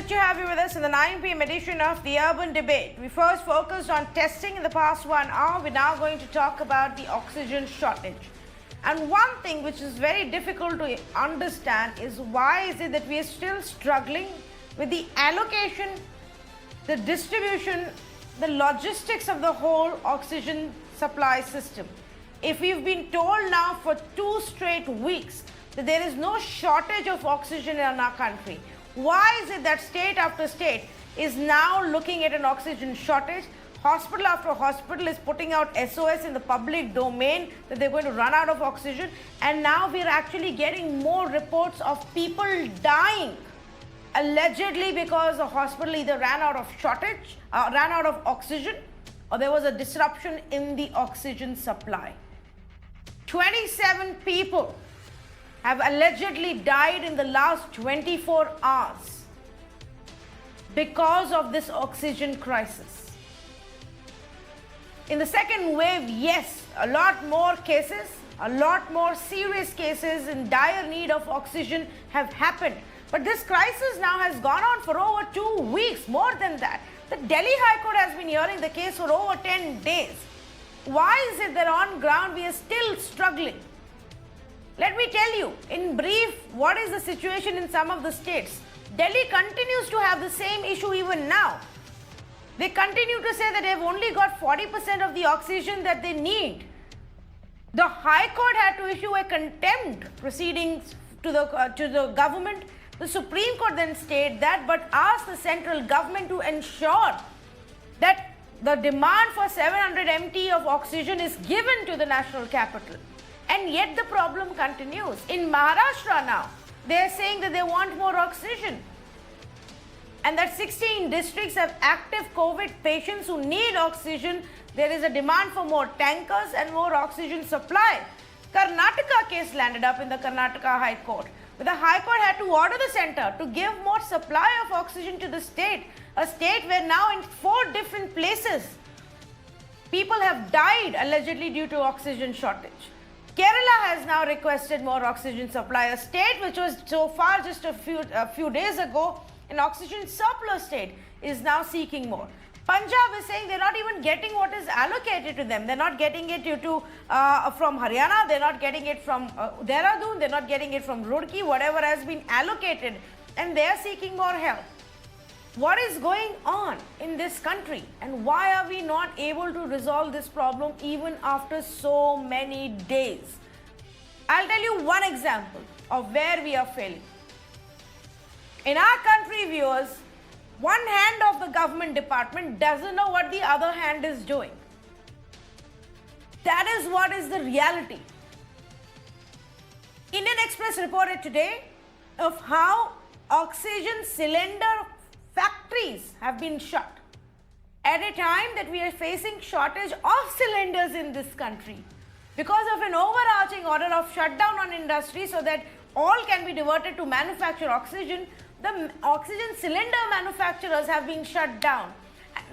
to have you with us in the 9 p.m. edition of the Urban Debate. We first focused on testing in the past 1 hour. We're now going to talk about the oxygen shortage. And one thing which is very difficult to understand is why is it that we are still struggling with the allocation, the distribution, the logistics of the whole oxygen supply system. If we've been told now for 2 straight weeks that there is no shortage of oxygen in our country, why is it that state after state is now looking at an oxygen shortage? Hospital after hospital is putting out SOS in the public domain that they're going to run out of oxygen, and now we're actually getting more reports of people dying allegedly because a hospital either ran out of oxygen, or there was a disruption in the oxygen supply. 27 people have allegedly died in the last 24 hours because of this oxygen crisis. In the second wave, yes, a lot more cases, a lot more serious cases in dire need of oxygen have happened. But this crisis now has gone on for over 2 weeks, more than that. The Delhi High Court has been hearing the case for over 10 days. Why is it that on ground we are still struggling? Let me tell you, in brief, what is the situation in some of the states. Delhi continues to have the same issue even now. They continue to say that they've only got 40% of the oxygen that they need. The High Court had to issue a contempt proceedings to the government. The Supreme Court then stayed that, but asked the central government to ensure that the demand for 700 MT of oxygen is given to the national capital. And yet the problem continues. In Maharashtra now, they are saying that they want more oxygen, and that 16 districts have active COVID patients who need oxygen. There is a demand for more tankers and more oxygen supply. Karnataka case landed up in the Karnataka High Court, where the High Court had to order the center to give more supply of oxygen to the state, a state where now in 4 different places people have died allegedly due to oxygen shortage. Kerala has now requested more oxygen supply, a state which was so far just a few days ago an oxygen surplus state is now seeking more. Punjab is saying they're not even getting what is allocated to them. They're not getting it from Haryana, they're not getting it from Dehradun, they're not getting it from Roorkee, whatever has been allocated, and they're seeking more help. What is going on in this country, and why are we not able to resolve this problem even after so many days? I'll tell you one example of where we are failing. In our country, viewers, one hand of the government department doesn't know what the other hand is doing. That is what is the reality. Indian Express reported today of how oxygen cylinder factories have been shut at a time that we are facing shortage of cylinders in this country because of an overarching order of shutdown on industry so that all can be diverted to manufacture oxygen. The oxygen cylinder manufacturers have been shut down.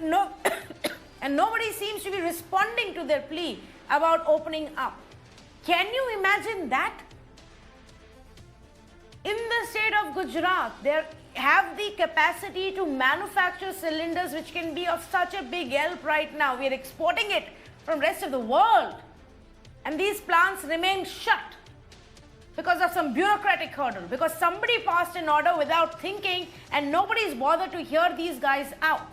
And nobody seems to be responding to their plea about opening up. Can you imagine that? In the state of Gujarat, they have the capacity to manufacture cylinders which can be of such a big help right now. We are exporting it from the rest of the world. And these plants remain shut because of some bureaucratic hurdle, because somebody passed an order without thinking and nobody's bothered to hear these guys out.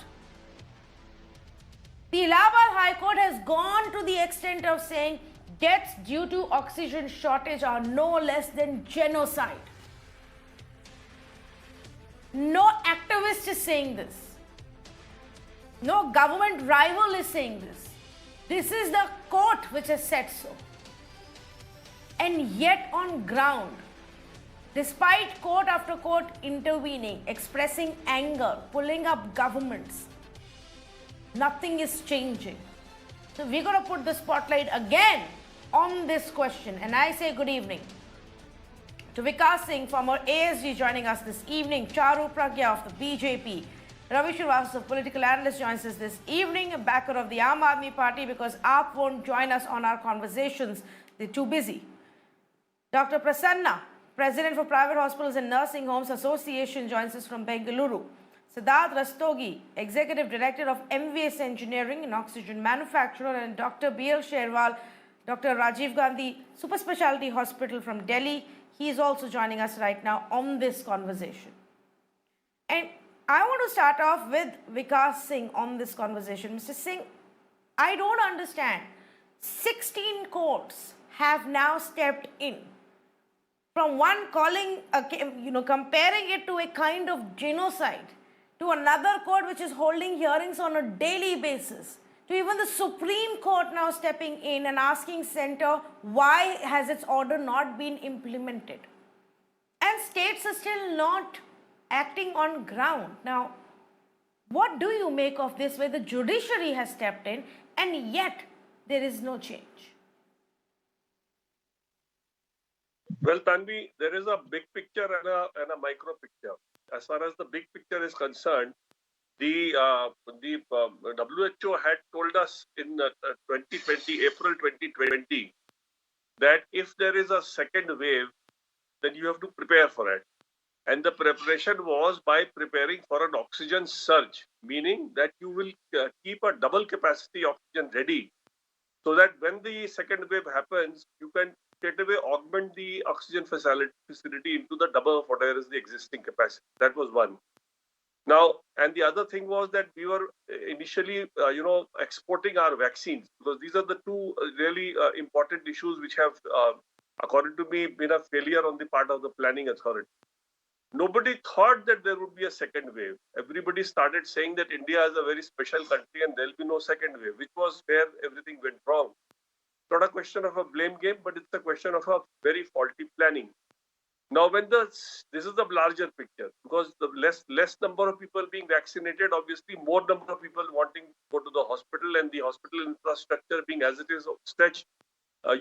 The Allahabad High Court has gone to the extent of saying deaths due to oxygen shortage are no less than genocide. No activist is saying this. No government rival is saying this. This is the court which has said so. And yet on ground, despite court after court intervening, expressing anger, pulling up governments, nothing is changing. So we're going to put the spotlight again on this question. And I say good evening to Vikas Singh from our ASG joining us this evening, Charu Pragya of the BJP, Ravi Srivastava, political analyst, joins us this evening, a backer of the Aam Aadmi Party because AAP won't join us on our conversations. They're too busy. Dr. Prasanna, President for Private Hospitals and Nursing Homes Association, joins us from Bengaluru. Siddharth Rastogi, Executive Director of MVS Engineering and Oxygen Manufacturer, and Dr. B.L. Sherwal, Dr. Rajiv Gandhi Super Specialty Hospital from Delhi. He is also joining us right now on this conversation. And I want to start off with Vikas Singh on this conversation. Mr. Singh, I don't understand. 16 courts have now stepped in. From one calling, comparing it to a kind of genocide, to another court which is holding hearings on a daily basis, to even the Supreme Court now stepping in and asking center why has its order not been implemented. And states are still not acting on ground. Now, what do you make of this where the judiciary has stepped in and yet there is no change? Well, Tanvi, there is a big picture and a micro picture. As far as the big picture is concerned, the WHO had told us in 2020, April 2020, that if there is a second wave, then you have to prepare for it. And the preparation was by preparing for an oxygen surge, meaning that you will keep a double capacity oxygen ready, so that when the second wave happens, you can straight away augment the oxygen facility into the double of whatever is the existing capacity. That was one. Now, and the other thing was that we were initially, exporting our vaccines, because these are the two really important issues which have, according to me, been a failure on the part of the planning authority. Nobody thought that there would be a second wave. Everybody started saying that India is a very special country and there'll be no second wave, which was where everything went wrong. Not a question of a blame game, but it's a question of a very faulty planning. Now, when this is the larger picture, because the less number of people being vaccinated, obviously more number of people wanting to go to the hospital, and the hospital infrastructure being as it is stretched,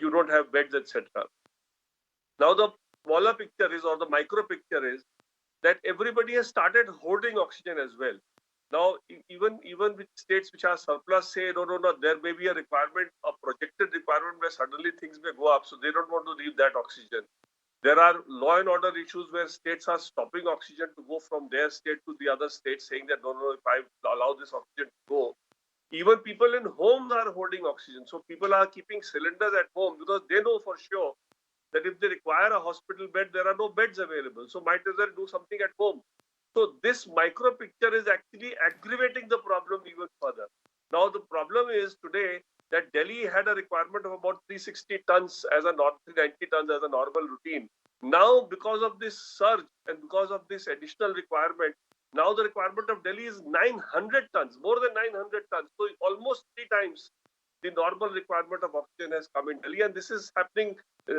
you don't have beds, etc. Now, the smaller picture is, or the micro picture is, that everybody has started hoarding oxygen as well. Now, even with states which are surplus say, no, there may be a requirement, a projected requirement where suddenly things may go up, so they don't want to leave that oxygen. There are law and order issues where states are stopping oxygen to go from their state to the other state, saying that, no, if I allow this oxygen to go. Even people in homes are holding oxygen. So people are keeping cylinders at home because they know for sure that if they require a hospital bed, there are no beds available. So might as well do something at home. So this micro picture is actually aggravating the problem even further. Now the problem is today that Delhi had a requirement of about 360 tons as a 390 tons as a normal routine. Now because of this surge and because of this additional requirement, now the requirement of Delhi is 900 tons, more than 900 tons. So almost 3 times the normal requirement of oxygen has come in Delhi, and this is happening,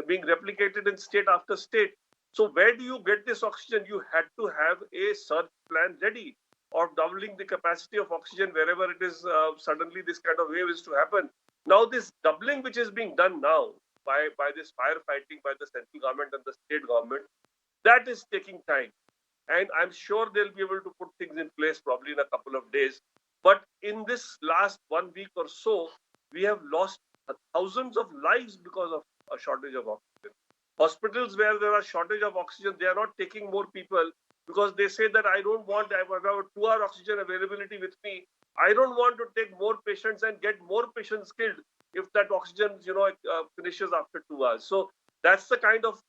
being replicated in state after state. So where do you get this oxygen? You had to have a surge plan ready, or doubling the capacity of oxygen wherever it is suddenly this kind of wave is to happen. Now this doubling which is being done now by this firefighting by the central government and the state government, that is taking time. And I'm sure they'll be able to put things in place probably in a couple of days. But in this last 1 week or so, we have lost thousands of lives because of a shortage of oxygen. Hospitals where there are shortage of oxygen, they are not taking more people because they say that I have a 2-hour oxygen availability with me. I don't want to take more patients and get more patients killed if that oxygen, finishes after 2 hours. So that's the kind of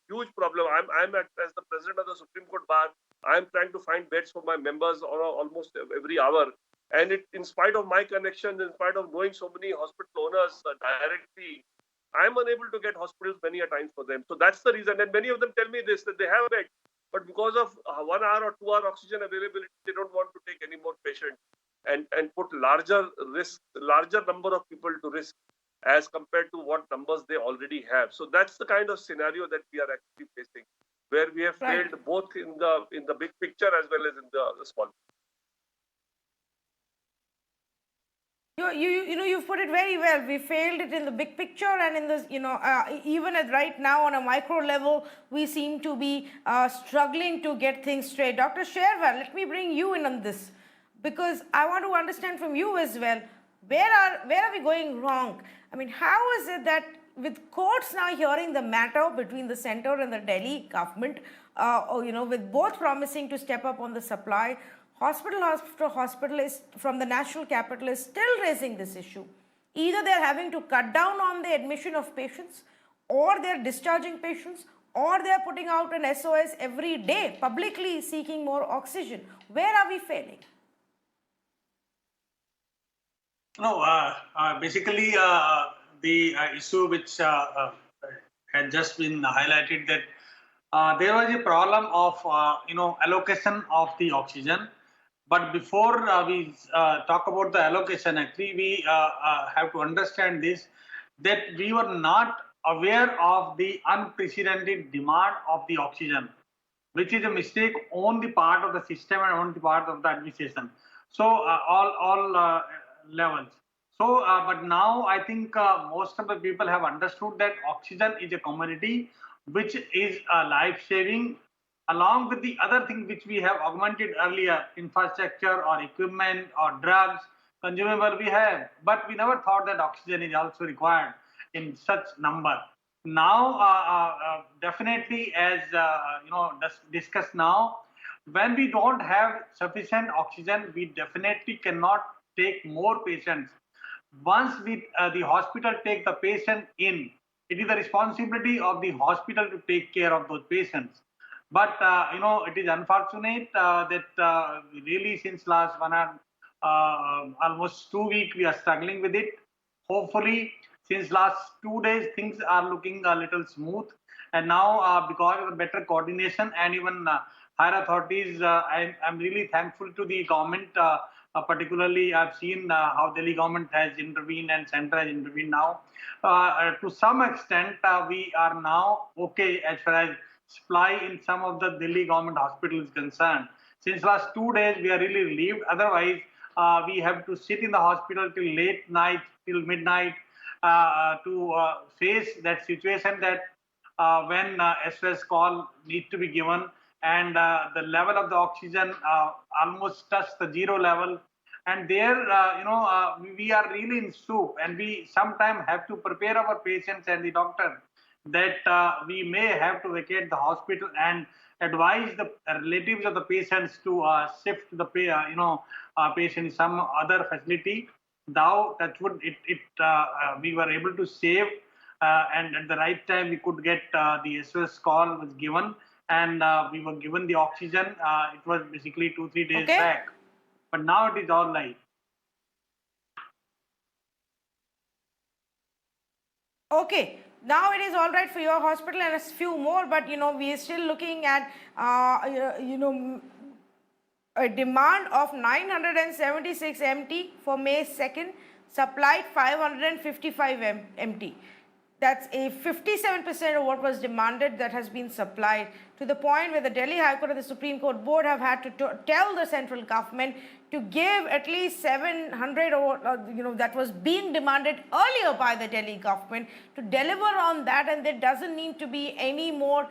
huge problem. I'm as the president of the Supreme Court Bar, I'm trying to find beds for my members almost every hour. And in spite of my connections, in spite of knowing so many hospital owners directly, I'm unable to get hospitals many a times for them. So that's the reason. And many of them tell me this, that they have beds, but because of 1 hour or 2 hour oxygen availability, they don't want to take any more patients and put larger number of people to risk as compared to what numbers they already have. So that's the kind of scenario that we are actually facing, where we have failed both in the big picture as well as in the small. You've put it very well. We failed it in the big picture, and in the even at right now on a micro level, we seem to be struggling to get things straight. Dr. Sherwal, let me bring you in on this, because I want to understand from you as well, where are we going wrong? I mean, how is it that with courts now hearing the matter between the center and the Delhi government, with both promising to step up on the supply, hospital after hospital is from the national capital is still raising this issue. Either they're having to cut down on the admission of patients, or they're discharging patients, or they're putting out an SOS every day, publicly seeking more oxygen. Where are we failing? No, basically the issue which had just been highlighted, that there was a problem of allocation of the oxygen. But before we talk about the allocation, actually we have to understand this, that we were not aware of the unprecedented demand of the oxygen, which is a mistake on the part of the system and on the part of the administration. So all levels. So, but now I think most of the people have understood that oxygen is a commodity which is life-saving, along with the other thing which we have augmented earlier, infrastructure or equipment or drugs, consumable we have, but we never thought that oxygen is also required in such number. Now, definitely, as discussed now, when we don't have sufficient oxygen, we definitely cannot take more patients. Once the hospital take the patient in, it is the responsibility of the hospital to take care of those patients. But it is unfortunate that really since last almost 2 weeks we are struggling with it. Hopefully, since last 2 days things are looking a little smooth, and now because of the better coordination and even higher authorities, I'm really thankful to the government. Particularly, I've seen how Delhi government has intervened and center has intervened now. To some extent, we are now okay as far as supply in some of the Delhi government hospitals is concerned. Since last 2 days, we are really relieved. Otherwise, we have to sit in the hospital till late night, till midnight, to face that situation that when SOS call needs to be given, and the level of the oxygen almost touched the zero level, and there we are really in soup, and we sometimes have to prepare our patients and the doctor that we may have to vacate the hospital and advise the relatives of the patients to shift the patient in some other facility. Thou touch wood, we were able to save, and at the right time we could get the SOS call was given, and we were given the oxygen. It was basically 2-3 days back, but now it is all right. Okay, now it is all right for your hospital and a few more, but we are still looking at a demand of 976 MT for May 2nd, supplied 555 MT. That's a 57% of what was demanded that has been supplied, to the point where the Delhi High Court and the Supreme Court board have had to tell the central government to give at least 700 or that was being demanded earlier by the Delhi government, to deliver on that, and there doesn't need to be any more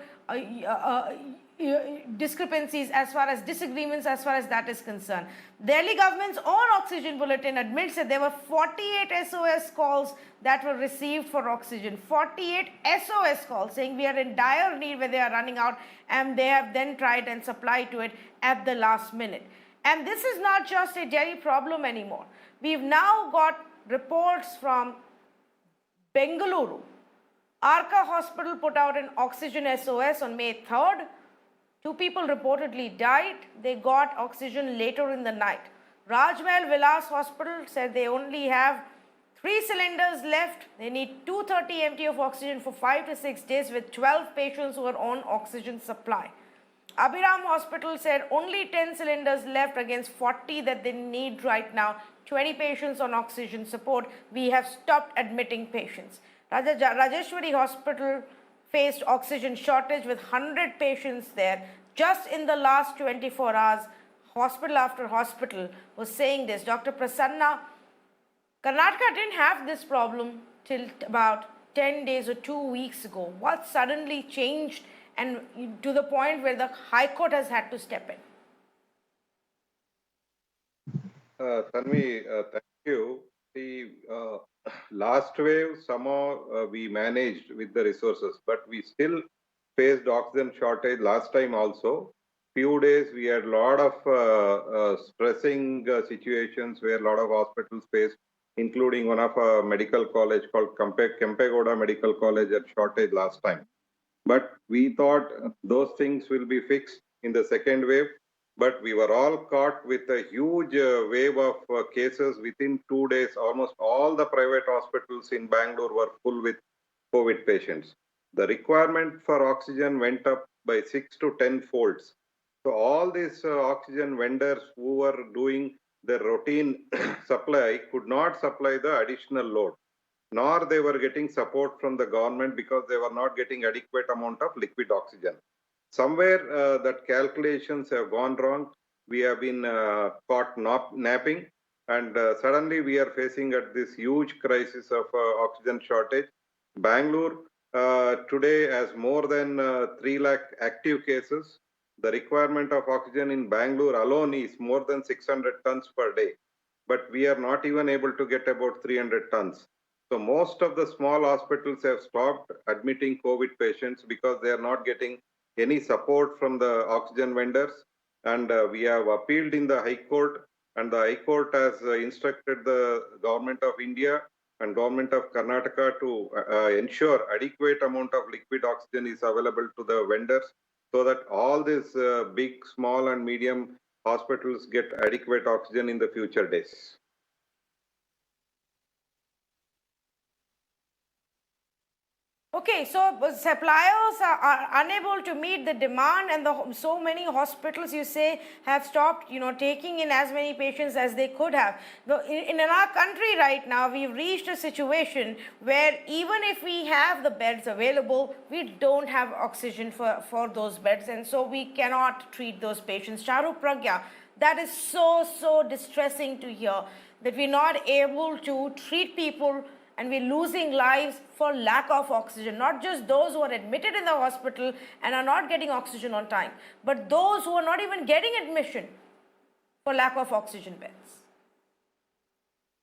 discrepancies as far as disagreements as far as that is concerned. Delhi government's own oxygen bulletin admits that there were 48 SOS calls that were received for oxygen. 48 SOS calls saying we are in dire need where they are running out, and they have then tried and supplied to it at the last minute. And this is not just a Delhi problem anymore. We've now got reports from Bengaluru. Arka Hospital put out an oxygen SOS on May 3rd. 2 people reportedly died. They got oxygen later in the night. Rajmahal Vilas Hospital said they only have 3 cylinders left. They need 230 MT of oxygen for 5 to 6 days, with 12 patients who are on oxygen supply. Abhiram Hospital said only 10 cylinders left against 40 that they need right now. 20 patients on oxygen support. We have stopped admitting patients. Rajeshwari Hospital faced oxygen shortage with 100 patients there. Just in the last 24 hours, hospital after hospital was saying this. Dr. Prasanna, Karnataka didn't have this problem till about 10 days or 2 weeks ago. What suddenly changed, and to the point where the High Court has had to step in? Tanvi, thank you. The last wave, somehow we managed with the resources, but we still faced oxygen shortage last time also. few days we had a lot of stressing situations where a lot of hospitals faced, including one of a medical college called Kempegowda Medical College at shortage last time. But we thought those things will be fixed in the second wave. But we were all caught with a huge wave of cases within 2 days. Almost all the private hospitals in Bangalore were full with COVID patients. The requirement for oxygen went up by 6 to 10 folds. So all these oxygen vendors who were doing the routine supply could not supply the additional load, nor they were getting support from the government because they were not getting adequate amount of liquid oxygen. Somewhere that calculations have gone wrong. We have been caught napping, and suddenly we are facing at this huge crisis of oxygen shortage. Bangalore today has more than 3 lakh active cases. The requirement of oxygen in Bangalore alone is more than 600 tons per day, but we are not even able to get about 300 tons. So most of the small hospitals have stopped admitting COVID patients because they are not getting any support from the oxygen vendors. And we have appealed in the High Court, and the High Court has instructed the Government of India and Government of Karnataka to ensure adequate amount of liquid oxygen is available to the vendors so that all these big, small and medium hospitals get adequate oxygen in the future days. Okay, so suppliers are unable to meet the demand, and so many hospitals, you say, have stopped, taking in as many patients as they could have. In our country right now, we've reached a situation where even if we have the beds available, we don't have oxygen for those beds, and so we cannot treat those patients. Charuk, Pragya, that is so distressing to hear, that we're not able to treat people and we're losing lives for lack of oxygen. Not just those who are admitted in the hospital and are not getting oxygen on time, but those who are not even getting admission for lack of oxygen beds.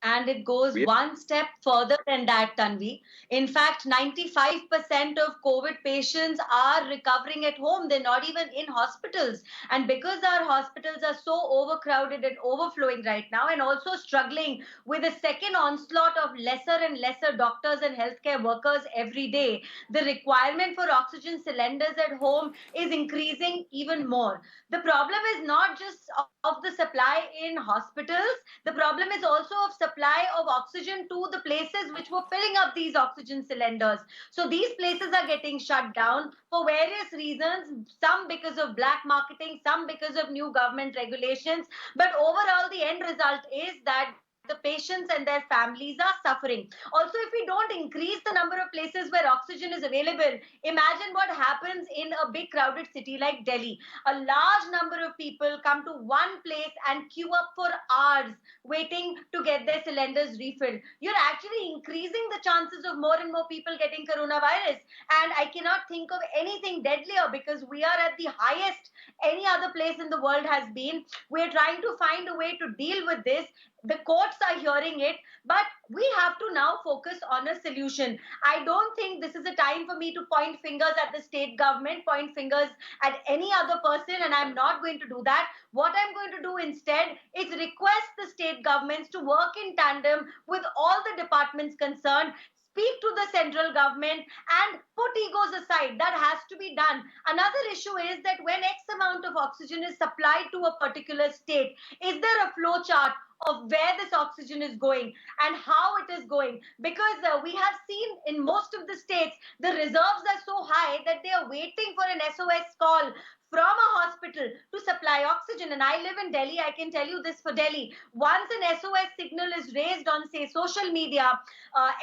And it goes one step further than that, Tanvi. In fact, 95% of COVID patients are recovering at home. They're not even in hospitals. And because our hospitals are so overcrowded and overflowing right now, and also struggling with a second onslaught of lesser and lesser doctors and healthcare workers every day, the requirement for oxygen cylinders at home is increasing even more. The problem is not just of the supply in hospitals, the problem is also of supply of oxygen to the places which were filling up these oxygen cylinders. So these places are getting shut down for various reasons, some because of black marketing, some because of new government regulations. But overall, the end result is that the patients and their families are suffering. Also, if we don't increase the number of places where oxygen is available, imagine what happens in a big crowded city like Delhi. A large number of people come to one place and queue up for hours waiting to get their cylinders refilled. You're actually increasing the chances of more and more people getting coronavirus. And I cannot think of anything deadlier, because we are at the highest any other place in the world has been. We're trying to find a way to deal with this. The courts are hearing it, but we have to now focus on a solution. I don't think this is a time for me to point fingers at the state government, point fingers at any other person, and I'm not going to do that. What I'm going to do instead is request the state governments to work in tandem with all the departments concerned, speak to the central government and put egos aside. That has to be done. Another issue is that when X amount of oxygen is supplied to a particular state, is there a flow chart of where this oxygen is going and how it is going? Because we have seen in most of the states, the reserves are so high that they are waiting for an SOS call from a hospital to supply oxygen. And I live in Delhi. I can tell you this for Delhi. Once an SOS signal is raised on, say, social media,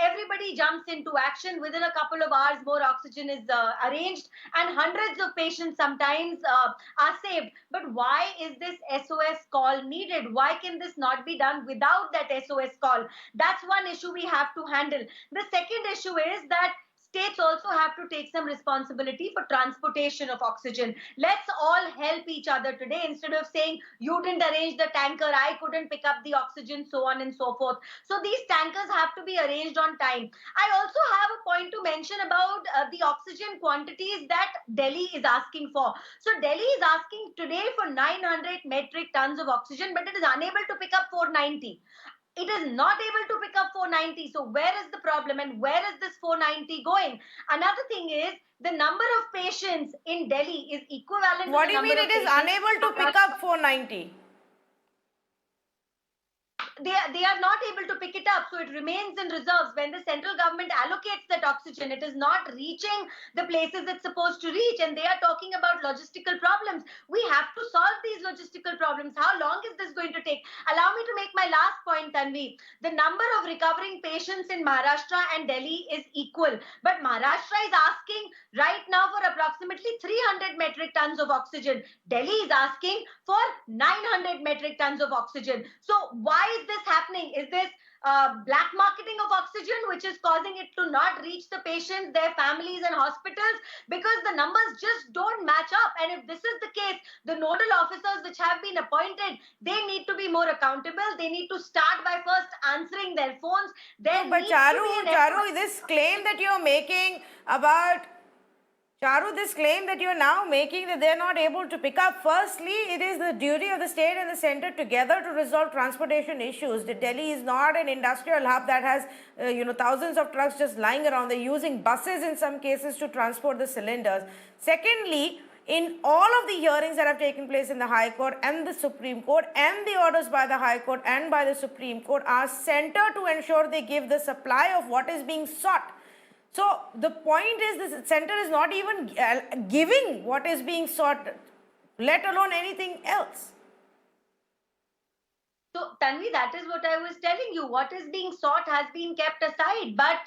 everybody jumps into action. Within a couple of hours, more oxygen is arranged, and hundreds of patients sometimes are saved. But why is this SOS call needed? Why can this not be done without that SOS call? That's one issue we have to handle. The second issue is that states also have to take some responsibility for transportation of oxygen. Let's all help each other today instead of saying you didn't arrange the tanker, I couldn't pick up the oxygen, so on and so forth. So these tankers have to be arranged on time. I also have a point to mention about the oxygen quantities that Delhi is asking for. So Delhi is asking today for 900 metric tons of oxygen, but it is unable to pick up 490. It is not able to pick up 490. So where is the problem and where is this 490 going? Another thing is the number of patients in Delhi is equivalent What to do the you number mean of it is patients unable to pick up 490? They are not able to pick it up, so it remains in reserves. When the central government allocates that oxygen, it is not reaching the places it's supposed to reach, and they are talking about logistical problems. We have to solve these logistical problems. How long is this going to take? Allow me to make my last point, Tanvi. The number of recovering patients in Maharashtra and Delhi is equal, but Maharashtra is asking right now for approximately 300 metric tons of oxygen. Delhi is asking for 900 metric tons of oxygen. So why is this happening? Is this black marketing of oxygen which is causing it to not reach the patients, their families and hospitals? Because the numbers just don't match up. And if this is the case, the nodal officers which have been appointed, they need to be more accountable. They need to start by first answering their phones. No, but Charu, this claim that you're making about this claim that you're now making that they're not able to pick up, firstly, it is the duty of the state and the center together to resolve transportation issues. The Delhi is not an industrial hub that has, thousands of trucks just lying around. They're using buses in some cases to transport the cylinders. Secondly, in all of the hearings that have taken place in the High Court and the Supreme Court, and the orders by the High Court and by the Supreme Court are centered to ensure they give the supply of what is being sought. So the point is, the center is not even giving what is being sought, let alone anything else. So, Tanvi, that is what I was telling you. What is being sought has been kept aside. But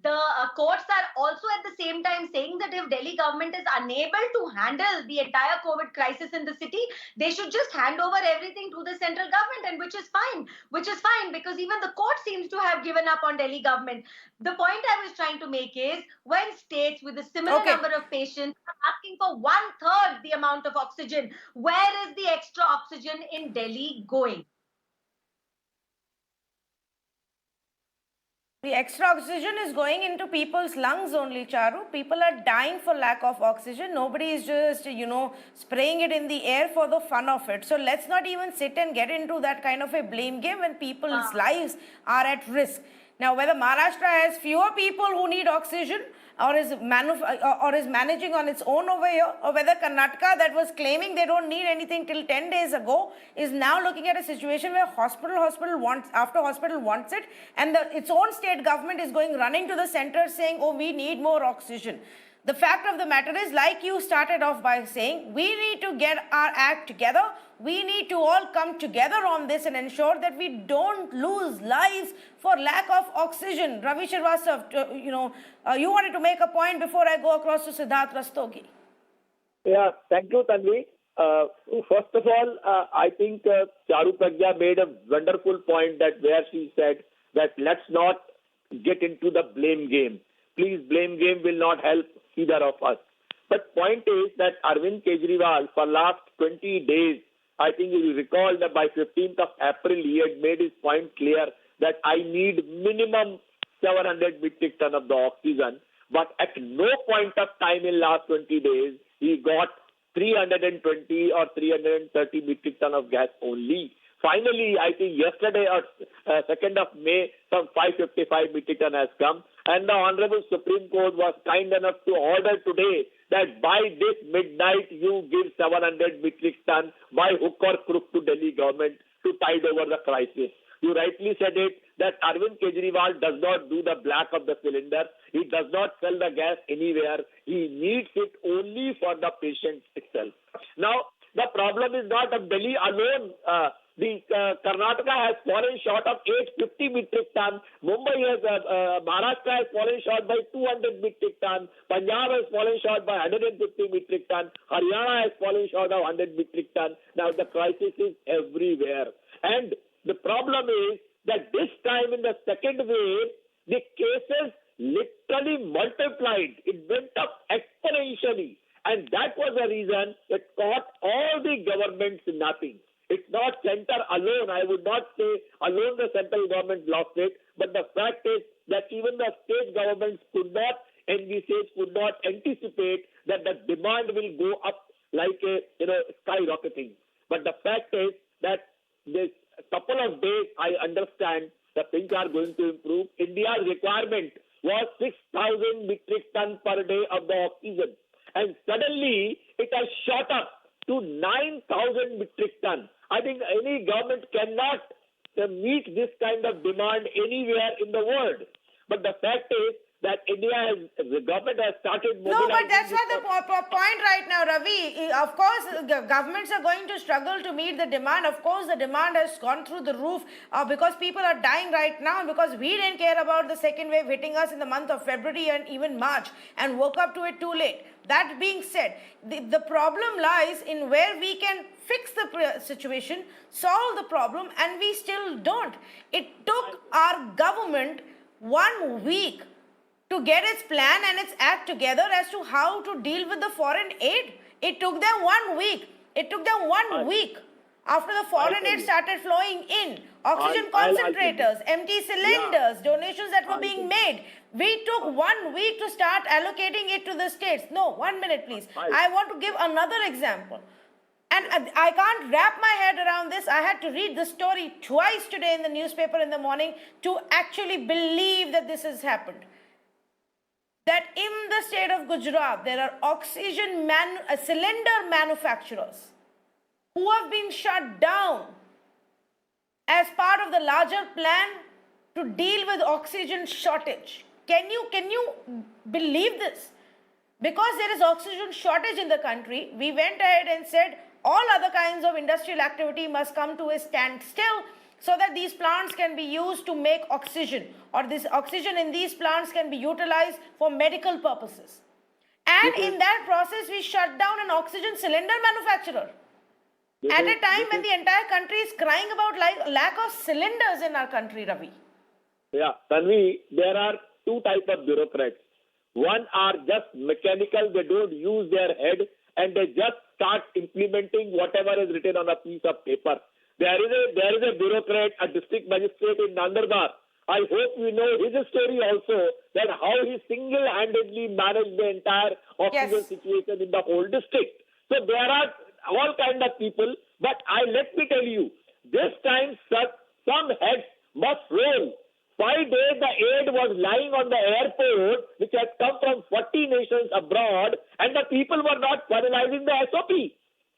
the courts are also at the same time saying that if Delhi government is unable to handle the entire COVID crisis in the city, they should just hand over everything to the central government, and which is fine. Which is fine because even the court seems to have given up on Delhi government. The point I was trying to make is when states with a similar number of patients are asking for 1/3 the amount of oxygen, where is the extra oxygen in Delhi going? The extra oxygen is going into people's lungs only, Charu. People are dying for lack of oxygen. Nobody is just, spraying it in the air for the fun of it. So let's not even sit and get into that kind of a blame game when people's lives are at risk. Now, whether Maharashtra has fewer people who need oxygen or is managing on its own over here, or whether Karnataka, that was claiming they don't need anything till 10 days ago, is now looking at a situation where hospital wants it, and its own state government is running to the center saying, oh, we need more oxygen. The fact of the matter is, like you started off by saying, we need to get our act together. We need to all come together on this and ensure that we don't lose lives for lack of oxygen. Ravi Srivastava, you wanted to make a point before I go across to Siddharth Rastogi. Yeah, thank you, Tanvi. First of all, I think Charu Pragya made a wonderful point that where she said that let's not get into the blame game. Please, blame game will not help either of us. But point is that Arvind Kejriwal, for last 20 days, I think you will recall that by 15th of April, he had made his point clear that I need minimum 700 metric ton of the oxygen. But at no point of time in last 20 days, he got 320 or 330 metric ton of gas only. Finally, I think yesterday or 2nd of May, some 555 metric ton has come. And the Honorable Supreme Court was kind enough to order today that by this midnight, you give 700 metric ton by hook or crook to Delhi government to tide over the crisis. You rightly said it that Arvind Kejriwal does not do the black of the cylinder. He does not sell the gas anywhere. He needs it only for the patient itself. Now, the problem is not of Delhi alone. Karnataka has fallen short of 850 metric ton. Maharashtra has fallen short by 200 metric ton. Punjab has fallen short by 150 metric ton. Haryana has fallen short of 100 metric ton. Now the crisis is everywhere. And the problem is that this time in the second wave, the cases literally multiplied. multiplied. It went up exponentially. And that was the reason it caught all the governments napping. It's not center alone. I would not say alone the central government lost it, but the fact is that even the state governments could not envisage, could not anticipate that the demand will go up like a skyrocketing. But the fact is that this couple of days, I understand that things are going to improve. India's requirement was 6,000 metric tons per day of the oxygen, and suddenly it has shot up to 9,000 metric tons. I think any government cannot meet this kind of demand anywhere in the world. But the fact is that the government has started mobilizing. No, but that's not the point right now, Ravi. Of course, governments are going to struggle to meet the demand. Of course, the demand has gone through the roof because people are dying right now, because we didn't care about the second wave hitting us in the month of February and even March and woke up to it too late. That being said, the problem lies in where we can fix the situation, solve the problem, and we still don't. It took our government 1 week to get its plan and its act together as to how to deal with the foreign aid. It took them 1 week. It took them 1 week after the foreign aid started flowing in. Oxygen concentrators, empty cylinders, donations that were being made. We took 1 week to start allocating it to the states. No, 1 minute please. I want to give another example. And I can't wrap my head around this. I had to read the story twice today in the newspaper in the morning to actually believe that this has happened. That in the state of Gujarat, there are oxygen cylinder manufacturers who have been shut down as part of the larger plan to deal with oxygen shortage. Can you believe this? Because there is oxygen shortage in the country, we went ahead and said all other kinds of industrial activity must come to a standstill so that these plants can be used to make oxygen, or this oxygen in these plants can be utilized for medical purposes. And in that process, we shut down an oxygen cylinder manufacturer at a time when the entire country is crying about lack of cylinders in our country, Ravi. Yeah, Tanvi, there are two types of bureaucrats. One are just mechanical, they don't use their head and they just start implementing whatever is written on a piece of paper. There is a bureaucrat, a district magistrate in Nandurbar. I hope you know his story also, that how he single-handedly managed the entire oxygen situation in the whole district. So there are all kind of people, but let me tell you, this time some heads must roll. 5 days the aid was lying on the airport, which had come from 40 nations abroad, and the people were not finalizing the SOP,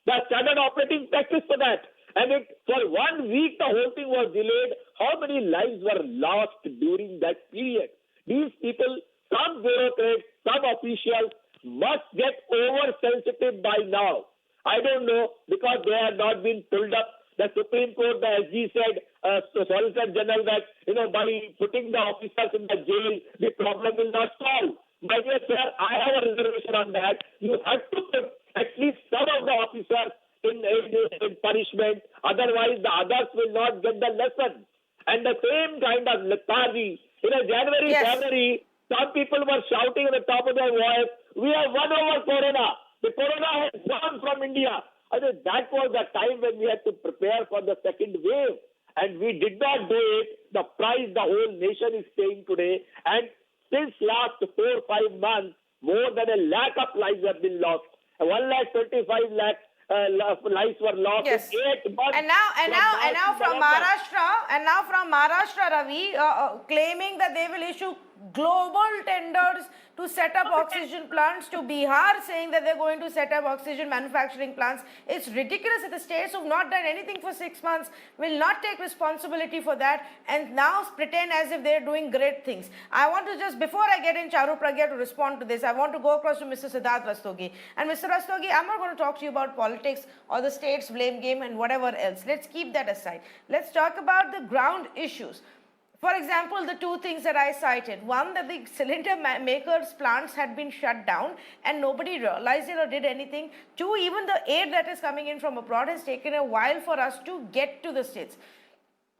the standard operating practice for that. And for 1 week, the whole thing was delayed. How many lives were lost during that period? These people, some bureaucrats, some officials must get oversensitive by now. I don't know, because they have not been pulled up. The Supreme Court, the SG said, Solicitor General, that by putting the officers in the jail, the problem will not solve. My dear sir, I have a reservation on that. You have to put at least some of the officers in punishment, otherwise the others will not get the lesson. And the same kind of lethargy. January, some people were shouting at the top of their voice, we have won over Corona. The Corona has gone from India. I mean, that was the time when we had to prepare for the second wave. And we did not do it. The price the whole nation is paying today. And since last 4 or 5 months, more than 1 lakh of lives have been lost. 1,25,000 lives were lost in 8 months. And now from Maharashtra, Ravi, claiming that they will issue global tenders to set up oxygen plants, to Bihar saying that they're going to set up oxygen manufacturing plants. It's ridiculous that the states who have not done anything for 6 months will not take responsibility for that and now pretend as if they're doing great things. I want to just, before I get in Charu Pragya to respond to this, I want to go across to Mr. Siddharth Rastogi. And Mr. Rastogi, I'm not going to talk to you about politics or the state's blame game and whatever else. Let's keep that aside. Let's talk about the ground issues. For example, the two things that I cited. One, that the cylinder makers' plants had been shut down and nobody realized it or did anything. Two, even the aid that is coming in from abroad has taken a while for us to get to the states.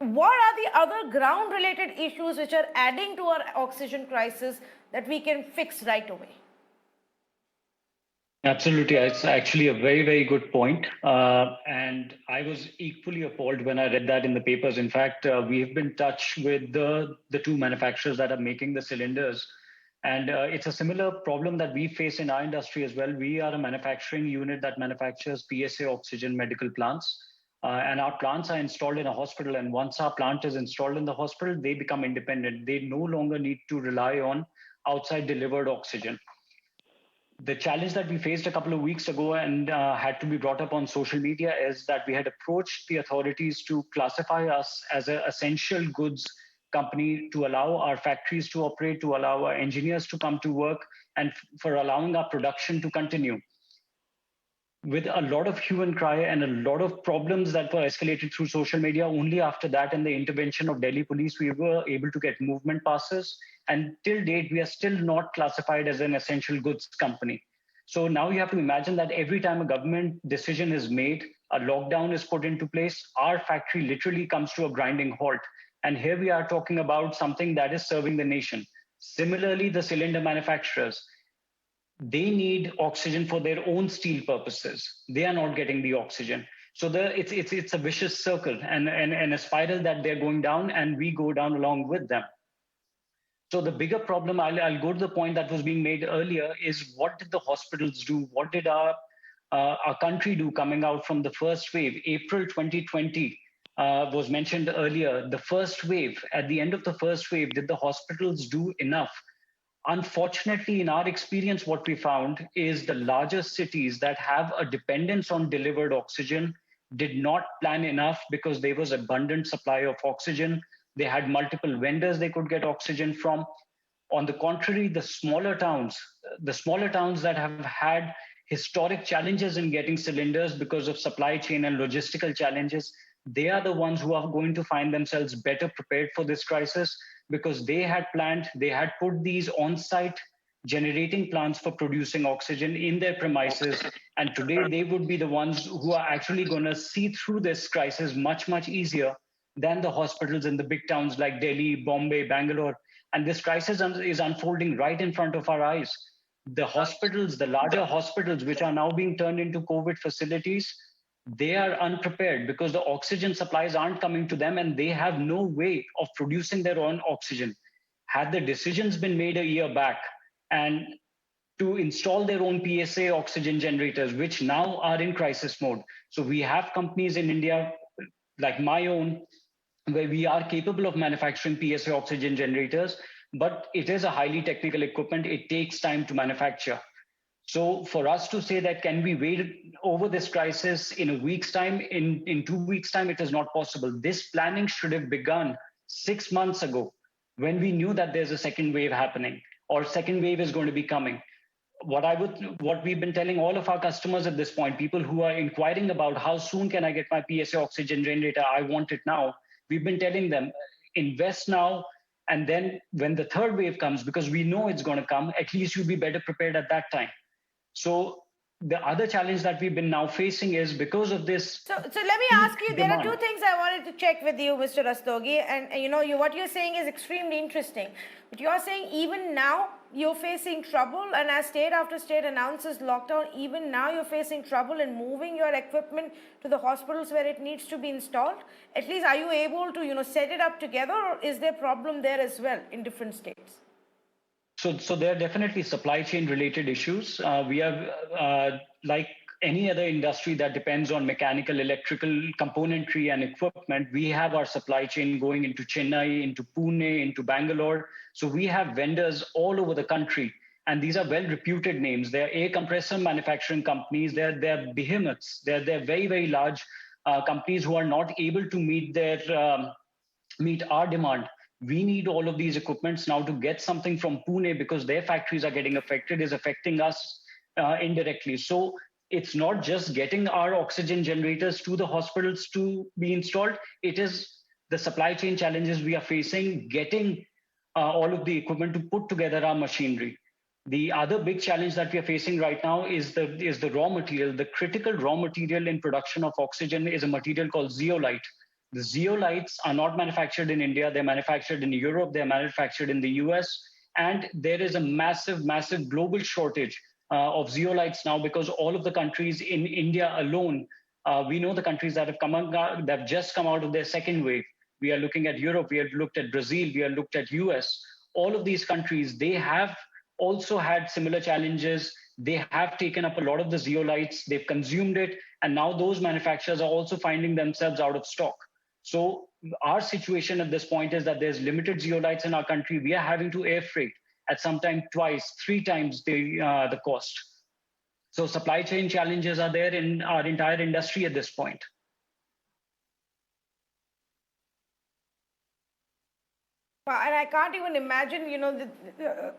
What are the other ground related issues which are adding to our oxygen crisis that we can fix right away? Absolutely. It's actually a very, very good point. And I was equally appalled when I read that in the papers. In fact, we've been in touch with the two manufacturers that are making the cylinders. And it's a similar problem that we face in our industry as well. We are a manufacturing unit that manufactures PSA oxygen medical plants. And our plants are installed in a hospital. And once our plant is installed in the hospital, they become independent. They no longer need to rely on outside delivered oxygen. The challenge that we faced a couple of weeks ago and had to be brought up on social media is that we had approached the authorities to classify us as an essential goods company, to allow our factories to operate, to allow our engineers to come to work, and for allowing our production to continue. With a lot of hue and cry and a lot of problems that were escalated through social media, only after that and the intervention of Delhi police, we were able to get movement passes. And till date, we are still not classified as an essential goods company. So now you have to imagine that every time a government decision is made, a lockdown is put into place, our factory literally comes to a grinding halt. And here we are talking about something that is serving the nation. Similarly, the cylinder manufacturers, they need oxygen for their own steel purposes. They are not getting the oxygen. So it's a vicious circle and a spiral that they're going down, and we go down along with them. So the bigger problem, I'll go to the point that was being made earlier, is what did the hospitals do? What did our country do coming out from the first wave? April 2020 was mentioned earlier. The first wave, at the end of the first wave, did the hospitals do enough? Unfortunately, in our experience, what we found is the larger cities that have a dependence on delivered oxygen did not plan enough because there was abundant supply of oxygen. They had multiple vendors they could get oxygen from. On the contrary, the smaller towns that have had historic challenges in getting cylinders because of supply chain and logistical challenges, they are the ones who are going to find themselves better prepared for this crisis, because they had planned, they had put these on-site generating plants for producing oxygen in their premises. And today they would be the ones who are actually going to see through this crisis much, much easier than the hospitals in the big towns like Delhi, Bombay, Bangalore. And this crisis is unfolding right in front of our eyes. The hospitals, the larger hospitals, which are now being turned into COVID facilities, they are unprepared because the oxygen supplies aren't coming to them and they have no way of producing their own oxygen. Had the decisions been made a year back and to install their own PSA oxygen generators, which now are in crisis mode. So we have companies in India like my own, where we are capable of manufacturing PSA oxygen generators, but it is a highly technical equipment. It takes time to manufacture. So for us to say that can we wait over this crisis in a week's time, in 2 weeks' time, it is not possible. This planning should have begun 6 months ago when we knew that there's a second wave happening or second wave is going to be coming. What we've been telling all of our customers at this point, people who are inquiring about how soon can I get my PSA oxygen generator, I want it now. We've been telling them, invest now, and then when the third wave comes, because we know it's going to come, at least you'll be better prepared at that time. So the other challenge that we've been now facing is because of this. So let me ask you, there are two things I wanted to check with you, Mr. Rastogi, and what you're saying is extremely interesting. But you're saying even now you're facing trouble, and as state after state announces lockdown, even now you're facing trouble in moving your equipment to the hospitals where it needs to be installed. At least are you able to set it up together, or is there a problem there as well in different states? So there are definitely supply chain related issues. We have, like any other industry that depends on mechanical, electrical componentry and equipment, we have our supply chain going into Chennai, into Pune, into Bangalore. So we have vendors all over the country, and these are well-reputed names. They're air compressor manufacturing companies. They're behemoths. They're very, very large companies who are not able to meet our demand. We need all of these equipments now to get something from Pune because their factories are getting affected, is affecting us indirectly. So it's not just getting our oxygen generators to the hospitals to be installed. It is the supply chain challenges we are facing, getting all of the equipment to put together our machinery. The other big challenge that we are facing right now is the raw material. The critical raw material in production of oxygen is a material called zeolite. The zeolites are not manufactured in India. They're manufactured in Europe. They're manufactured in the US. And there is a massive, massive global shortage of zeolites now because all of the countries in India alone, we know the countries that have just come out of their second wave. We are looking at Europe. We have looked at Brazil. We have looked at US. All of these countries, they have also had similar challenges. They have taken up a lot of the zeolites. They've consumed it. And now those manufacturers are also finding themselves out of stock. So our situation at this point is that there's limited zeolites in our country. We are having to air freight at sometimes twice, 3 times the cost. So supply chain challenges are there in our entire industry at this point. And I can't even imagine,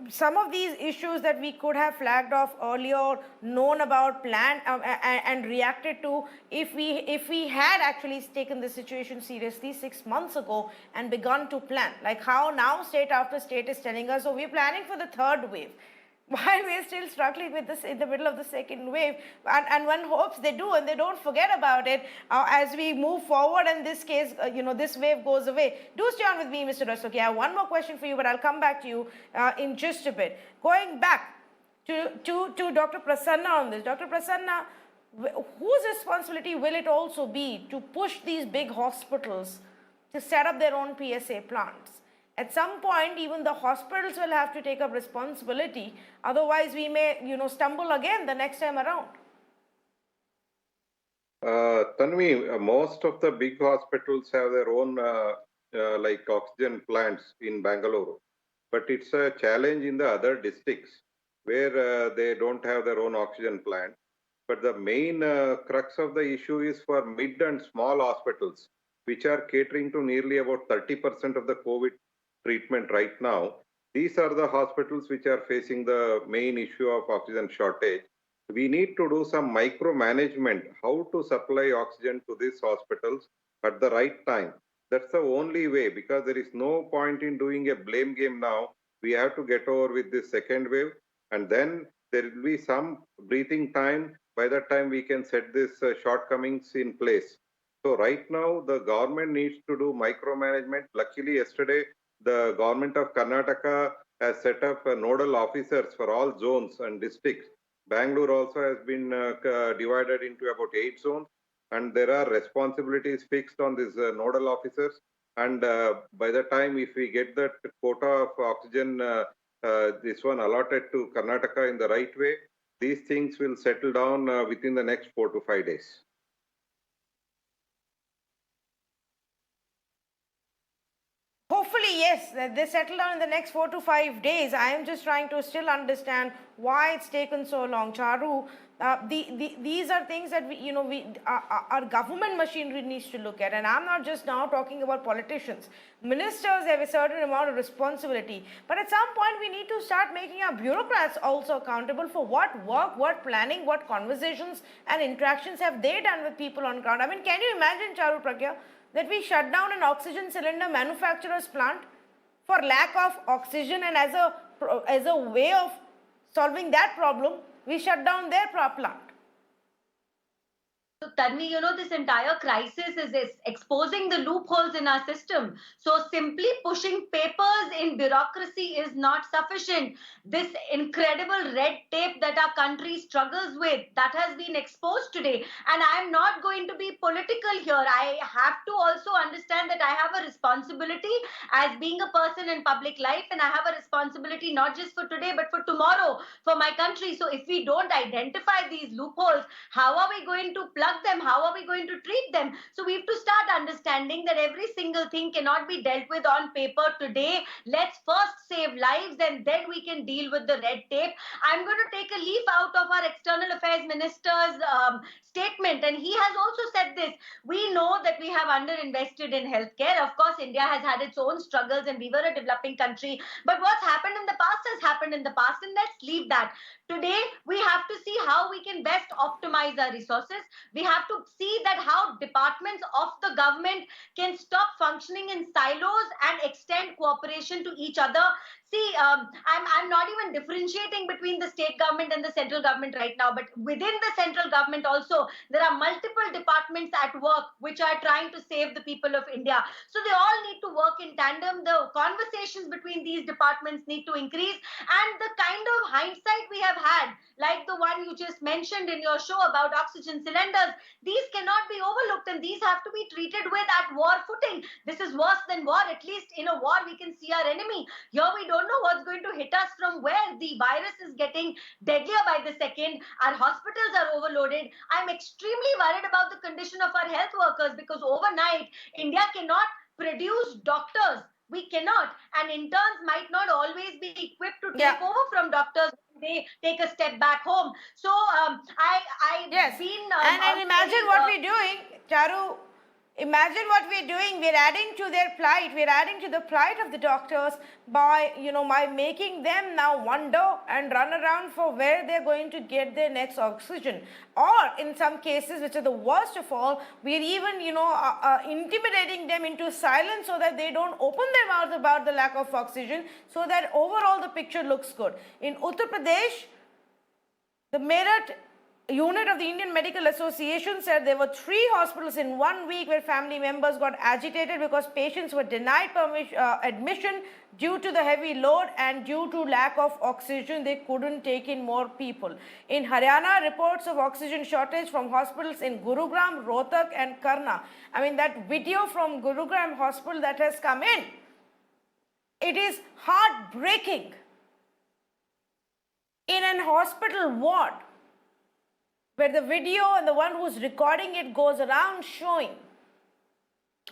some of these issues that we could have flagged off earlier, known about, planned, and reacted to, if we had actually taken the situation seriously 6 months ago and begun to plan, like how now state after state is telling us, so we're planning for the third wave, while we're still struggling with this in the middle of the second wave, and one hopes they do and they don't forget about it as we move forward, and this case, this wave goes away. Do stay on with me, Mr. Rastogi. I have one more question for you, but I'll come back to you in just a bit. Going back to Dr. Prasanna on this. Dr. Prasanna, whose responsibility will it also be to push these big hospitals to set up their own PSA plants? At some point, even the hospitals will have to take up responsibility. Otherwise, we may, stumble again the next time around. Tanvi, most of the big hospitals have their own like oxygen plants in Bangalore, but it's a challenge in the other districts where they don't have their own oxygen plant. But the main crux of the issue is for mid and small hospitals, which are catering to nearly about 30% of the COVID treatment right now. These are the hospitals which are facing the main issue of oxygen shortage. We need to do some micromanagement, how to supply oxygen to these hospitals at the right time. That's the only way, because there is no point in doing a blame game now. We have to get over with this second wave, and then there will be some breathing time. By that time, we can set these shortcomings in place. So right now, the government needs to do micromanagement. Luckily, yesterday, the government of Karnataka has set up nodal officers for all zones and districts. Bangalore also has been divided into about 8 zones, and there are responsibilities fixed on these nodal officers. And by the time, if we get that quota of oxygen, this one allotted to Karnataka in the right way, these things will settle down within the next 4 to 5 days. Hopefully, yes, they settle down in the next 4 to 5 days. I am just trying to still understand why it's taken so long. Charu, these are things that our government machinery needs to look at. And I'm not just now talking about politicians. Ministers have a certain amount of responsibility. But at some point, we need to start making our bureaucrats also accountable for what work, what planning, what conversations and interactions have they done with people on ground. I mean, can you imagine, Charu Pragya, that we shut down an oxygen cylinder manufacturer's plant for lack of oxygen, and as a way of solving that problem, we shut down their plant? So Tanvi, this entire crisis is exposing the loopholes in our system. So simply pushing papers in bureaucracy is not sufficient. This incredible red tape that our country struggles with, that has been exposed today. And I'm not going to be political here. I have to also understand that I have a responsibility as being a person in public life, and I have a responsibility not just for today, but for tomorrow, for my country. So if we don't identify these loopholes, how are we going to plug them? How are we going to treat them? So we have to start understanding that every single thing cannot be dealt with on paper today. Let's first save lives, and then we can deal with the red tape. I'm going to take a leaf out of our External Affairs Minister's statement, and he has also said this. We know that we have underinvested in healthcare. Of course, India has had its own struggles, and we were a developing country. But what's happened in the past has happened in the past, and let's leave that. Today, we have to see how we can best optimize our resources. We have to see that how departments of the government can stop functioning in silos and extend cooperation to each other. See, I'm not even differentiating between the state government and the central government right now, but within the central government also, there are multiple departments at work which are trying to save the people of India. So they all need to work in tandem. The conversations between these departments need to increase, and the kind of hindsight we have had, like the one you just mentioned in your show about oxygen cylinders, these cannot be overlooked, and these have to be treated with at war footing. This is worse than war. At least in a war, we can see our enemy. Here we don't know what's going to hit us from where. The virus is getting deadlier by the second. Our hospitals are overloaded. I'm extremely worried about the condition of our health workers, because overnight, India cannot produce doctors. We cannot, and interns might not always be equipped to take over from doctors. They take a step back home. So Yes, and imagine what we're doing, Charu. Imagine what we're doing. We're adding to their plight. We're adding to the plight of the doctors by, by making them now wonder and run around for where they're going to get their next oxygen. Or in some cases, which are the worst of all, we're even, intimidating them into silence so that they don't open their mouths about the lack of oxygen, so that overall the picture looks good. In Uttar Pradesh, the Meerut unit of the Indian Medical Association said there were 3 hospitals in 1 week where family members got agitated because patients were denied admission due to the heavy load and due to lack of oxygen. They couldn't take in more people. In Haryana, reports of oxygen shortage from hospitals in Gurugram, Rohtak and Karna. I mean, that video from Gurugram hospital that has come in, it is heartbreaking. In an hospital ward, where the video and the one who's recording it goes around showing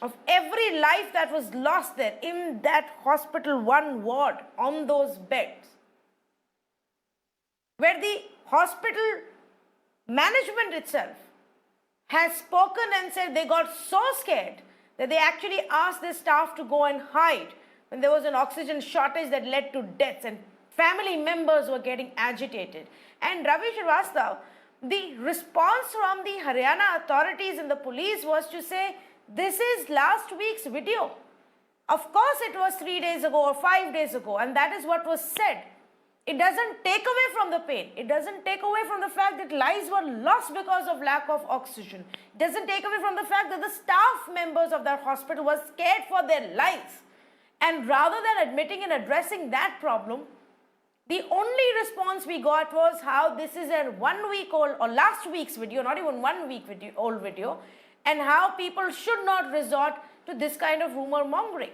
of every life that was lost there in that hospital one ward on those beds, where the hospital management itself has spoken and said they got so scared that they actually asked their staff to go and hide when there was an oxygen shortage that led to deaths and family members were getting agitated. And Ravi Srivastava, the response from the Haryana authorities and the police was to say, this is last week's video. Of course it was 3 days ago or 5 days ago, and that is what was said. It doesn't take away from the pain. It doesn't take away from the fact that lives were lost because of lack of oxygen. It doesn't take away from the fact that the staff members of that hospital were scared for their lives. And rather than admitting and addressing that problem, the only response we got was how this is a 1 week old or last week's video, not even 1 week old video, and how people should not resort to this kind of rumor mongering.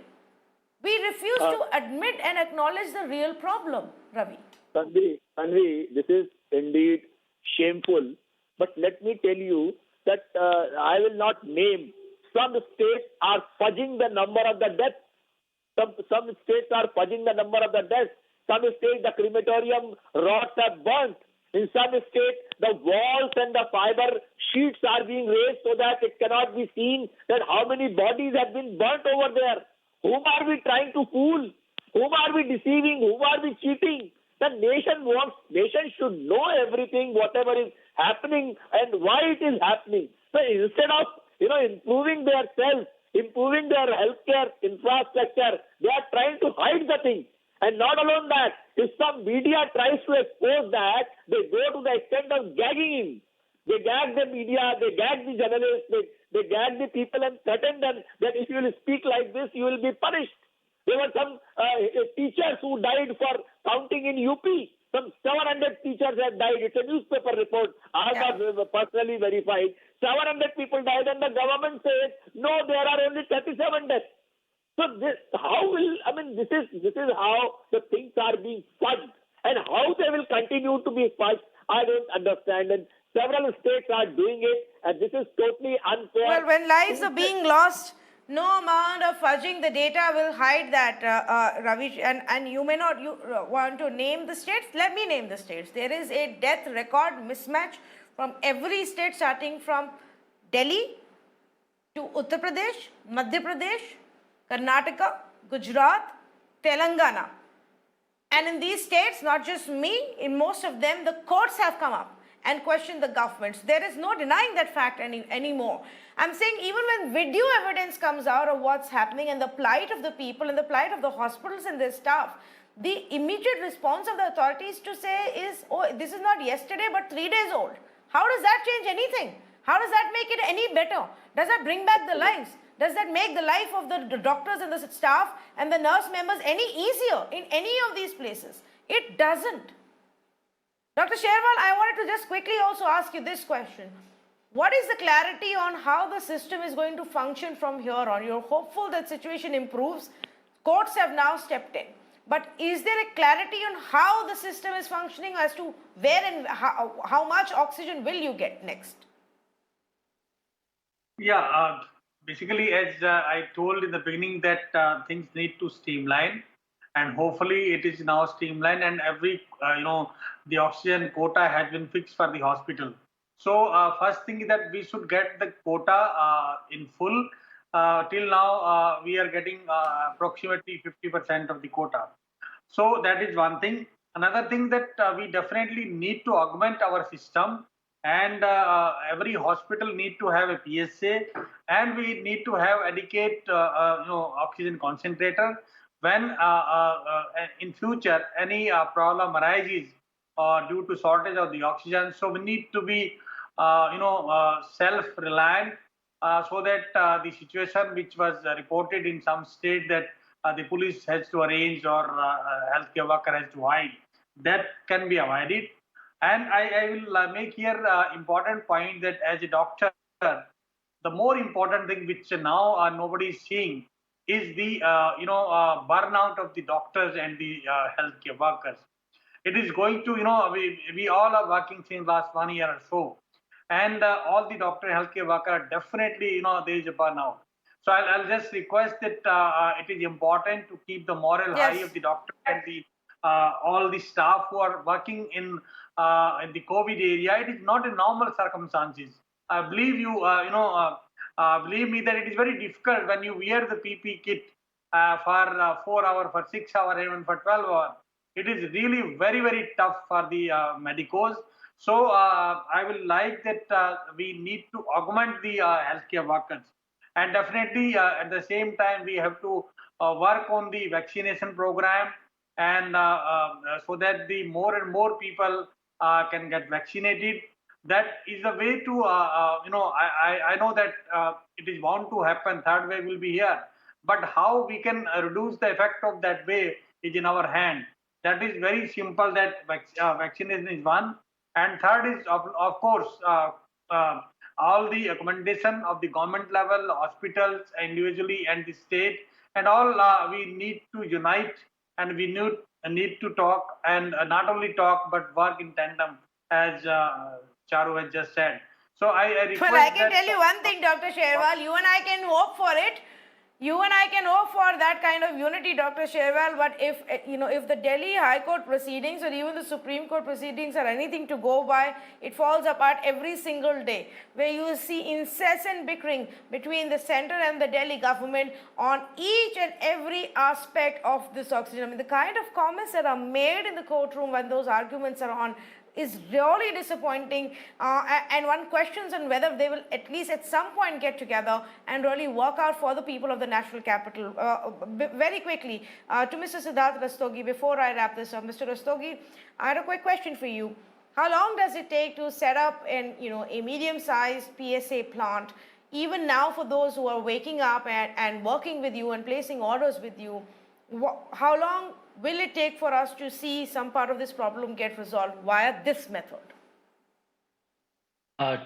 We refuse to admit and acknowledge the real problem, Ravi. Tanvi, this is indeed shameful. But let me tell you that I will not name. Some states are fudging the number of the deaths. Some states are fudging the number of the deaths. Some states, the crematorium rods are burnt. In some states, the walls and the fiber sheets are being raised so that it cannot be seen that how many bodies have been burnt over there. Whom are we trying to fool? Whom are we deceiving? Whom are we cheating? The nation should know everything, whatever is happening and why it is happening. So instead of, improving their self, improving their healthcare infrastructure, they are trying to hide the thing. And not alone that, if some media tries to expose that, they go to the extent of gagging him. They gag the media, they gag the journalists, they gag the people and threaten them that if you will speak like this, you will be punished. There were some teachers who died for counting in UP. Some 700 teachers have died. It's a newspaper report. I have not personally verified. 700 people died and the government says, no, there are only 37 deaths. So this is how the things are being fudged, and how they will continue to be fudged, I don't understand. And several states are doing it, and this is totally unfair. Well, when lives are being lost, no amount of fudging the data will hide that, Ravi. And you may not want to name the states. Let me name the states. There is a death record mismatch from every state, starting from Delhi to Uttar Pradesh, Madhya Pradesh, Karnataka, Gujarat, Telangana. And in these states, not just me, in most of them, the courts have come up and questioned the governments. There is no denying that fact anymore. I'm saying even when video evidence comes out of what's happening and the plight of the people and the plight of the hospitals and their staff, the immediate response of the authorities to say is, oh, this is not yesterday but 3 days old. How does that change anything? How does that make it any better? Does that bring back the lives? Does that make the life of the doctors and the staff and the nurse members any easier in any of these places? It doesn't. Dr. Sherwal, I wanted to just quickly also ask you this question. What is the clarity on how the system is going to function from here on? You're hopeful that situation improves. Courts have now stepped in. But is there a clarity on how the system is functioning as to where and how much oxygen will you get next? Yeah, basically, as I told in the beginning, that things need to streamline, and hopefully it is now streamlined, and every the oxygen quota has been fixed for the hospital. So first thing is that we should get the quota in full. Till now, we are getting approximately 50% of the quota. So that is one thing. Another thing that we definitely need to augment our system, and every hospital need to have a PSA, and we need to have adequate oxygen concentrator. When in future any problem arises due to shortage of the oxygen, so we need to be self-reliant, so that the situation which was reported in some state that the police has to arrange or healthcare worker has to hide, that can be avoided. And I will make here important point that as a doctor, the more important thing which now nobody is seeing is the burnout of the doctors and the healthcare workers. It is going to, we all are working since last 1 year or so, and all the doctor healthcare worker definitely, there is a burnout. So I'll just request that it is important to keep the morale high of the doctor and the all the staff who are working in the COVID area. It is not a normal circumstances. I believe you, believe me that it is very difficult when you wear the PP kit for 4 hours, for 6 hours, even for 12 hours. It is really very, very tough for the medicos. So I will like that we need to augment the healthcare workers. And definitely at the same time, we have to work on the vaccination program, and so that the more and more people can get vaccinated. That is a way to, I know that it is bound to happen, third wave will be here. But how we can reduce the effect of that wave is in our hand. That is very simple, that vaccination is one. And third is, of course, all the accommodation of the government level, hospitals individually and the state, and all we need to unite, and we need to talk, and not only talk but work in tandem, as Charu has just said. So I request. Well, I can tell you one thing, Dr. Sherwal, you and I can hope for it. You and I can hope for that kind of unity, Dr. Sherwal, but if the Delhi High Court proceedings or even the Supreme Court proceedings are anything to go by, it falls apart every single day, where you see incessant bickering between the center and the Delhi government on each and every aspect of this oxygen. I mean, the kind of comments that are made in the courtroom when those arguments are on is really disappointing, and one questions on whether they will at least at some point get together and really work out for the people of the national capital. Very quickly, to Mr. Siddharth Rastogi, before I wrap this up, Mr. Rastogi, I had a quick question for you. How long does it take to set up a medium-sized PSA plant? Even now, for those who are waking up and working with you and placing orders with you, how long will it take for us to see some part of this problem get resolved via this method?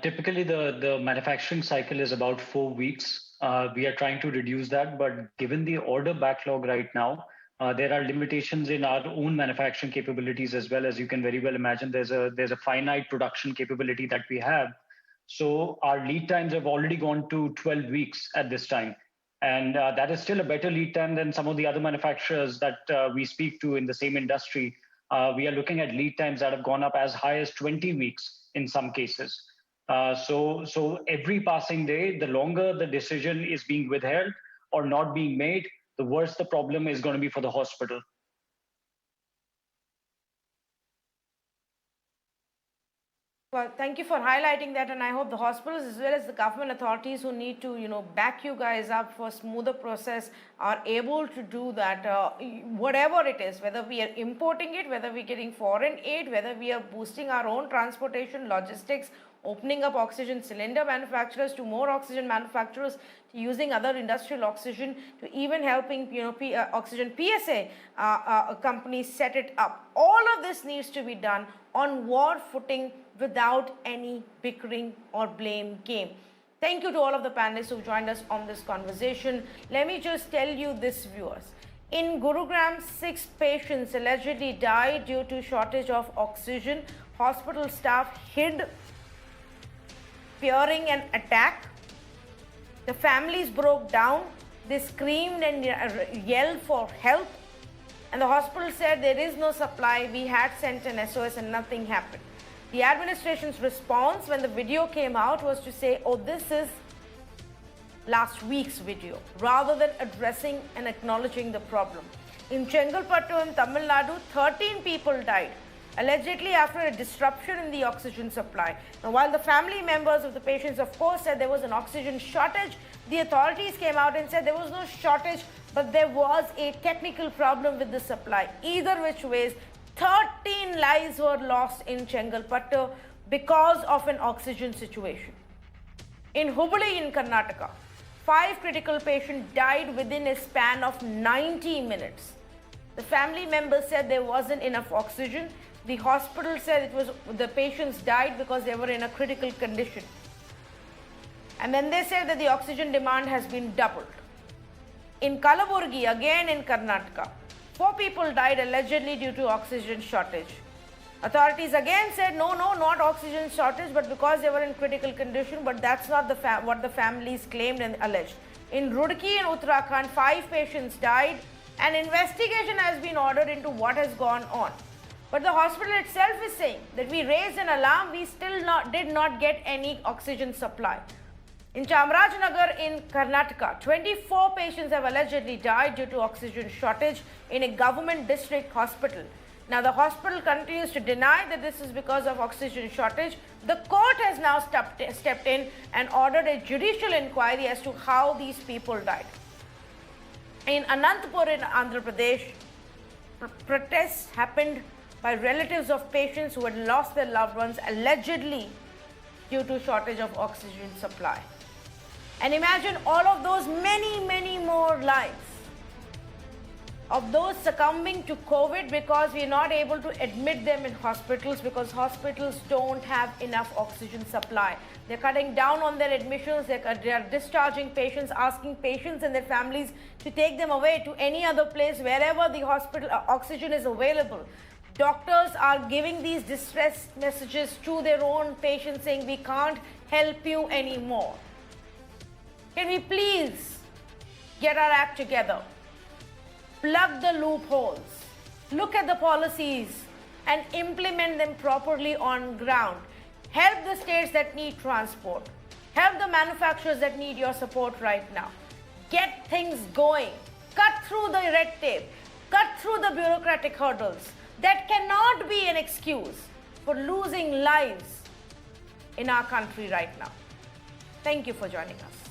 Typically, the manufacturing cycle is about 4 weeks. We are trying to reduce that, but given the order backlog right now, there are limitations in our own manufacturing capabilities as well. As you can very well imagine, there's a finite production capability that we have. So our lead times have already gone to 12 weeks at this time. And that is still a better lead time than some of the other manufacturers that we speak to in the same industry. We are looking at lead times that have gone up as high as 20 weeks in some cases. So every passing day, the longer the decision is being withheld or not being made, the worse the problem is going to be for the hospital. Well, thank you for highlighting that, and I hope the hospitals as well as the government authorities who need to, back you guys up for a smoother process are able to do that. Whatever it is, whether we are importing it, whether we're getting foreign aid, whether we are boosting our own transportation, logistics, opening up oxygen cylinder manufacturers to more oxygen manufacturers, to using other industrial oxygen, to even helping oxygen PSA companies set it up. All of this needs to be done on war footing without any bickering or blame game. Thank you to all of the panelists who joined us on this conversation. Let me just tell you this, viewers. In Gurugram, 6 patients allegedly died due to shortage of oxygen. Hospital staff hid fearing an attack. The families broke down. They screamed and yelled for help. And the hospital said there is no supply. We had sent an SOS and nothing happened. The administration's response when the video came out was to say, oh, this is last week's video, rather than addressing and acknowledging the problem. In Chengalpattu in Tamil Nadu, 13 people died, allegedly after a disruption in the oxygen supply. Now, while the family members of the patients, of course, said there was an oxygen shortage, the authorities came out and said there was no shortage, but there was a technical problem with the supply. Either which ways, 13 lives were lost in Chengalpattu because of an oxygen situation. In Hubli in Karnataka, 5 critical patients died within a span of 90 minutes. The family members said there wasn't enough oxygen. The hospital said the patients died because they were in a critical condition. And then they said that the oxygen demand has been doubled. In Kalaburgi, again in Karnataka, 4 people died allegedly due to oxygen shortage. Authorities again said no, not oxygen shortage, but because they were in critical condition, but that's not what the families claimed and alleged. In Roorkee in Uttarakhand, 5 patients died. An investigation has been ordered into what has gone on. But the hospital itself is saying that we raised an alarm, we still did not get any oxygen supply. In Chamarajanagar in Karnataka, 24 patients have allegedly died due to oxygen shortage in a government district hospital. Now, the hospital continues to deny that this is because of oxygen shortage. The court has now stepped in and ordered a judicial inquiry as to how these people died. In Anantapur in Andhra Pradesh, protests happened by relatives of patients who had lost their loved ones allegedly due to shortage of oxygen supply. And imagine all of those many more lives of those succumbing to COVID because we are not able to admit them in hospitals because hospitals don't have enough oxygen supply. They're cutting down on their admissions, they are discharging patients, asking patients and their families to take them away to any other place wherever the hospital oxygen is available. Doctors are giving these distress messages to their own patients saying, we can't help you anymore. Can we please get our act together? Plug the loopholes, look at the policies and implement them properly on ground. Help the states that need transport. Help the manufacturers that need your support right now. Get things going. Cut through the red tape. Cut through the bureaucratic hurdles. That cannot be an excuse for losing lives in our country right now. Thank you for joining us.